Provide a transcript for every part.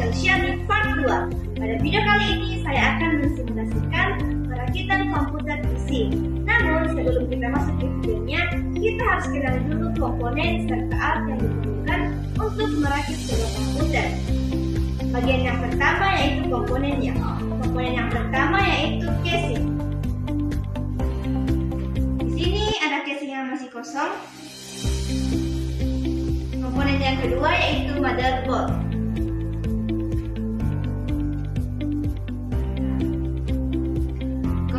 Aisyah di part 2. Pada video kali ini saya akan mensimulasikan perakitan komputer PC. Namun sebelum kita masuk ke videonya, kita harus kenali dulu komponen serta alat yang diperlukan untuk merakit sebuah komputer. Bagian yang pertama yaitu komponennya. Komponen yang pertama yaitu casing. Di sini ada casing yang masih kosong. Komponen yang kedua yaitu motherboard.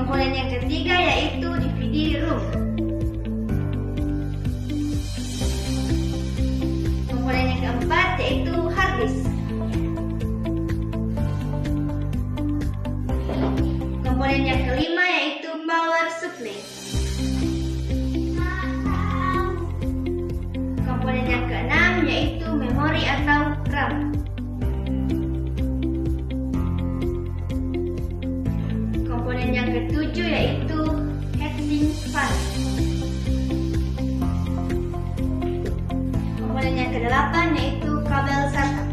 Komponen yang ketiga yaitu DVD room. Komponen yang keempat yaitu hard disk. Komponen yang kelima yaitu power supply. Komponen yang keenam yaitu memori atau RAM. Komponen yang ketujuh yaitu heatsink fan. Komponen yang kedelapan yaitu kabel SATA.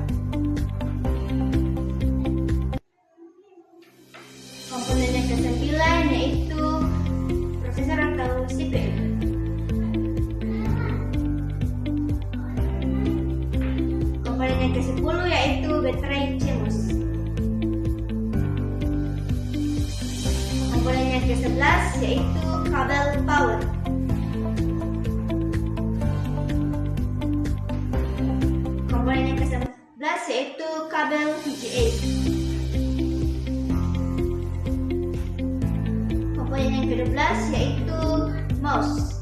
Komponen yang kesembilan yaitu prosesor atau CPU. Komponen yang ke-10 yaitu baterai CMOS. Komponen yang ke-11 yaitu kabel power. Komponen yang ke-11 yaitu kabel VGA. Komponen yang ke-12 yaitu mouse.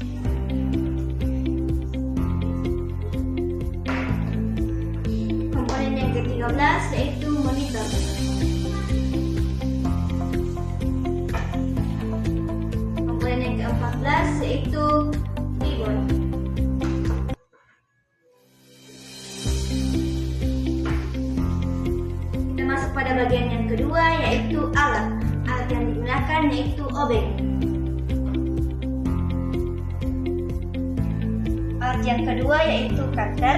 Komponen yang ke-13 yaitu monitor. Komponen yang ke-14 yaitu keyboard. Kita masuk pada bagian yang kedua yaitu alat. Alat yang digunakan yaitu obeng. Alat yang kedua yaitu cutter.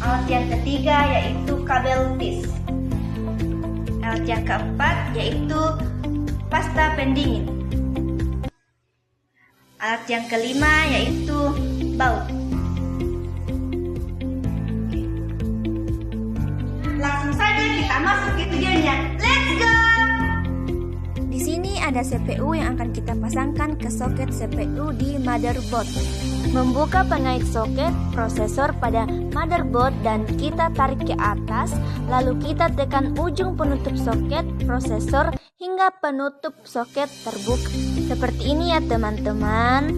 Alat yang ketiga yaitu kabel disk. Alat yang keempat yaitu pasta pendingin. Alat yang kelima yaitu baut. Langsung saja kita masuk ke videonya. Let's go! Di sini ada CPU yang akan kita pasangkan ke soket CPU di motherboard. Membuka pengait soket prosesor pada motherboard dan kita tarik ke atas, lalu kita tekan ujung penutup soket prosesor hingga penutup soket terbuka. Seperti ini ya teman-teman.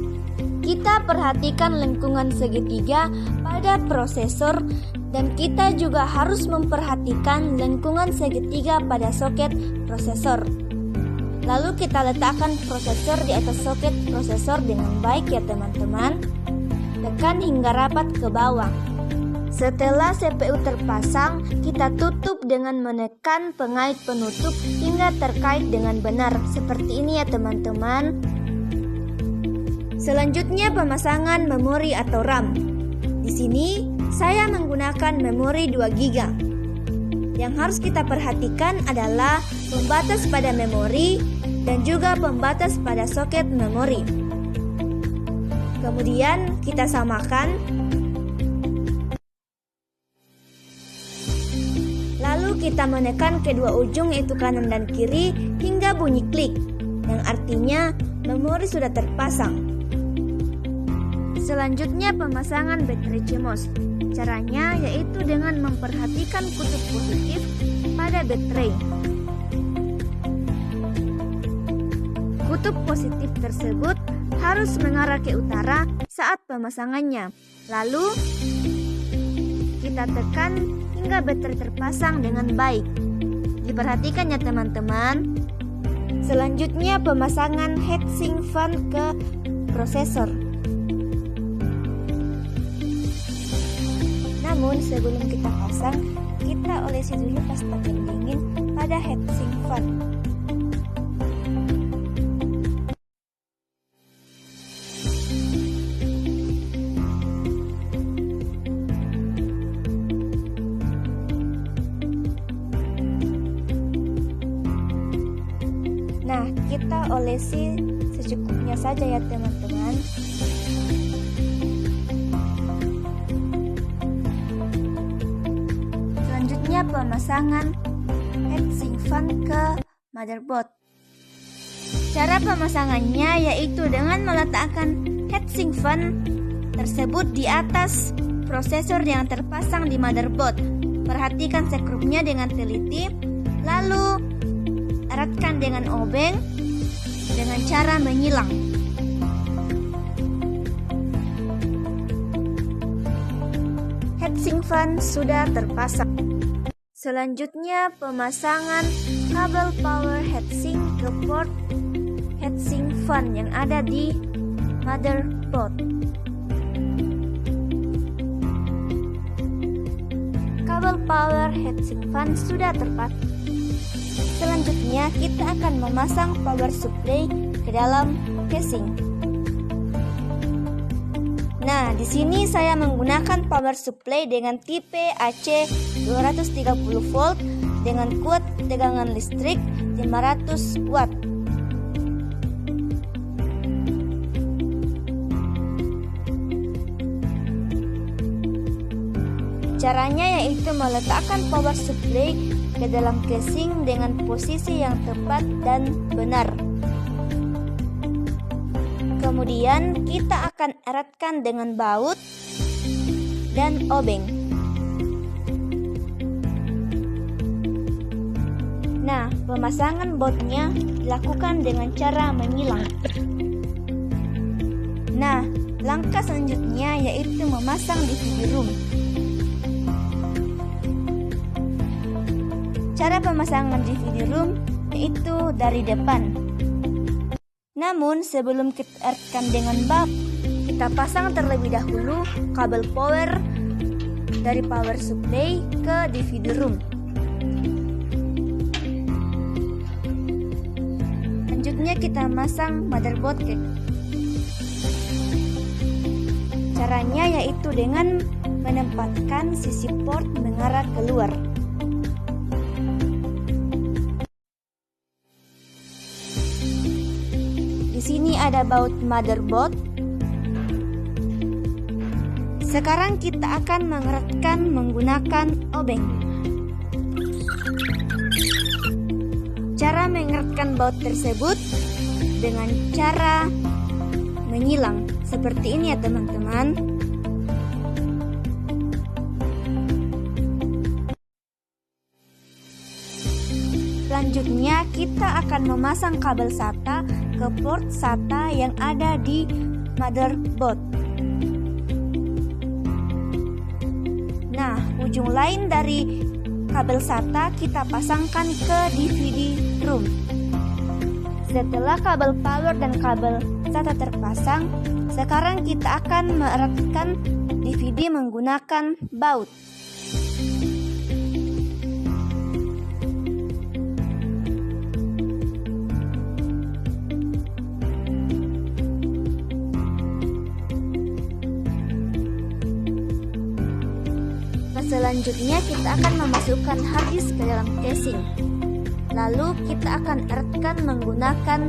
Kita perhatikan lengkungan segitiga pada prosesor dan kita juga harus memperhatikan lengkungan segitiga pada soket prosesor. Lalu kita letakkan prosesor di atas soket prosesor dengan baik ya teman-teman. Tekan hingga rapat ke bawah. Setelah CPU terpasang, kita tutup dengan menekan pengait penutup hingga terkait dengan benar. Seperti ini ya teman-teman. Selanjutnya pemasangan memori atau RAM. Di sini saya menggunakan memori 2 GB. Yang harus kita perhatikan adalah pembatas pada memori dan juga pembatas pada soket memori. Kemudian kita samakan. Lalu kita menekan kedua ujung yaitu kanan dan kiri hingga bunyi klik, yang artinya memori sudah terpasang. Selanjutnya pemasangan baterai CMOS. Caranya yaitu dengan memperhatikan kutub positif pada baterai. Kutub positif tersebut harus mengarah ke utara saat pemasangannya. Lalu kita tekan hingga baterai terpasang dengan baik. Diperhatikan ya teman-teman. Selanjutnya pemasangan heatsink fan ke prosesor. Namun sebelum kita pasang, kita olesi dulu pasta pendingin pada heatsink fan. kita olesi secukupnya saja ya teman-teman. Selanjutnya pemasangan heatsink fan ke motherboard. Cara pemasangannya yaitu dengan meletakkan heatsink fan tersebut di atas prosesor yang terpasang di motherboard. Perhatikan sekrupnya dengan teliti, lalu eratkan dengan obeng dengan cara menyilang. Heatsink fan sudah terpasang. Selanjutnya pemasangan kabel power heatsink ke port heatsink fan yang ada di motherboard. Kabel power heatsink fan sudah terpasang. Selanjutnya kita akan memasang power supply ke dalam casing. Nah, di sini saya menggunakan power supply dengan tipe AC 230 volt dengan kuat tegangan listrik 500 watt. Caranya yaitu meletakkan power supply ke dalam casing dengan posisi yang tepat dan benar. Kemudian kita akan eratkan dengan baut dan obeng. Nah, pemasangan bautnya dilakukan dengan cara menyilang. Nah, langkah selanjutnya yaitu memasang DVD room. Cara pemasangan DVD room yaitu dari depan. Namun sebelum kita eratkan dengan baut, kita pasang terlebih dahulu kabel power dari power supply ke DVD room. Selanjutnya kita masang motherboard ke. Caranya yaitu dengan menempatkan sisi port mengarah keluar. Di sini ada baut motherboard. Sekarang kita akan mengeratkan menggunakan obeng. Cara mengeratkan baut tersebut dengan cara menyilang seperti ini ya teman-teman. Selanjutnya kita akan memasang kabel SATA ke port SATA yang ada di motherboard. Nah, ujung lain dari kabel SATA kita pasangkan ke DVD room. Setelah kabel power dan kabel SATA terpasang, sekarang kita akan mengeratkan DVD menggunakan baut. Selanjutnya kita akan memasukkan harddisk ke dalam casing. Lalu kita akan eratkan menggunakan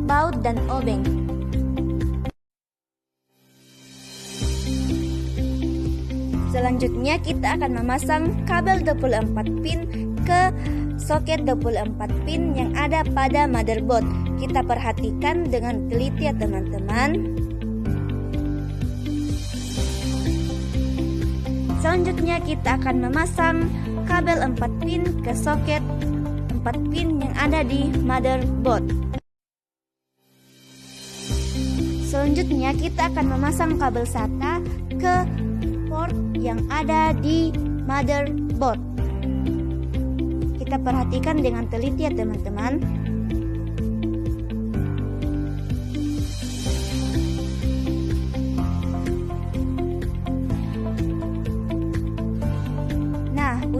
baut dan obeng. Selanjutnya kita akan memasang kabel 24 pin ke soket 24 pin yang ada pada motherboard. Kita perhatikan dengan teliti ya teman-teman. Selanjutnya kita akan memasang kabel 4 pin ke soket 4 pin yang ada di motherboard. Selanjutnya kita akan memasang kabel SATA ke port yang ada di motherboard. Kita perhatikan dengan teliti ya teman-teman.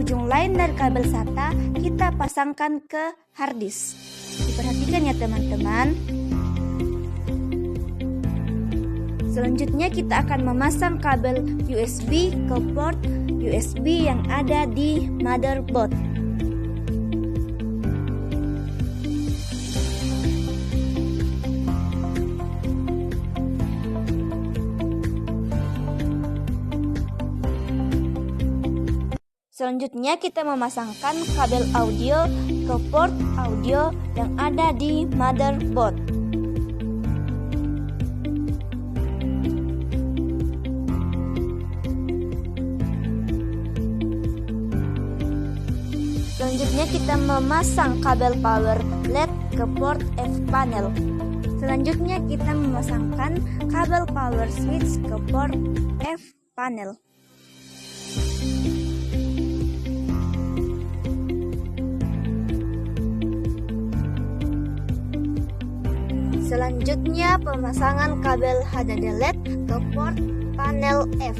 Ujung lain dari kabel SATA kita pasangkan ke harddisk. Diperhatikan ya teman-teman. Selanjutnya kita akan memasang kabel USB ke port USB yang ada di motherboard. Selanjutnya kita memasangkan kabel audio ke port audio yang ada di motherboard. Selanjutnya kita memasang kabel power LED ke port F panel. Selanjutnya kita memasangkan kabel power switch ke port F panel. Selanjutnya pemasangan kabel HDD LED ke port panel F.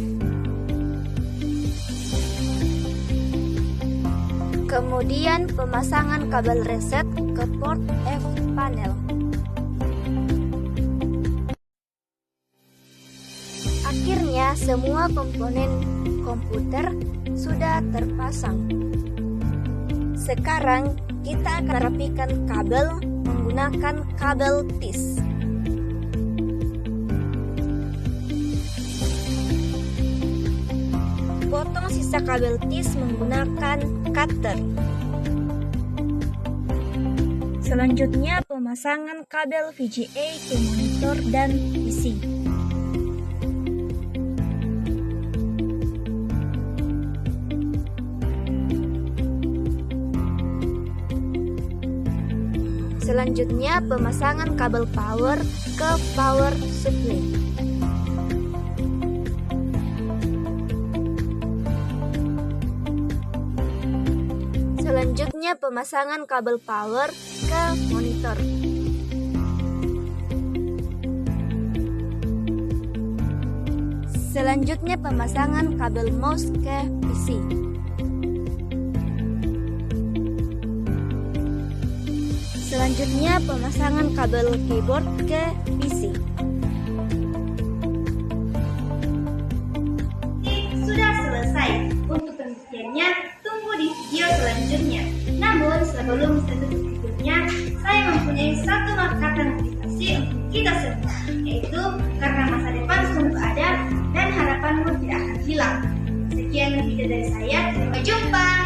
Kemudian pemasangan kabel reset ke port F panel. Akhirnya semua komponen komputer sudah terpasang. Sekarang kita akan rapikan kabel menggunakan kabel tis. Potong sisa kabel tis menggunakan cutter. Selanjutnya pemasangan kabel VGA ke monitor dan PC. Selanjutnya pemasangan kabel power ke power supply. Selanjutnya pemasangan kabel power ke monitor. Selanjutnya pemasangan kabel mouse ke PC. Selanjutnya pemasangan kabel keyboard ke PC. Sudah selesai. Untuk penelitiannya, tunggu di video selanjutnya. Namun, sebelum saya tutup videonya, saya mempunyai satu kata motivasi untuk kita semua, yaitu karena masa depan sungguh ada dan harapanmu tidak akan hilang. Sekian video dari saya, sampai jumpa.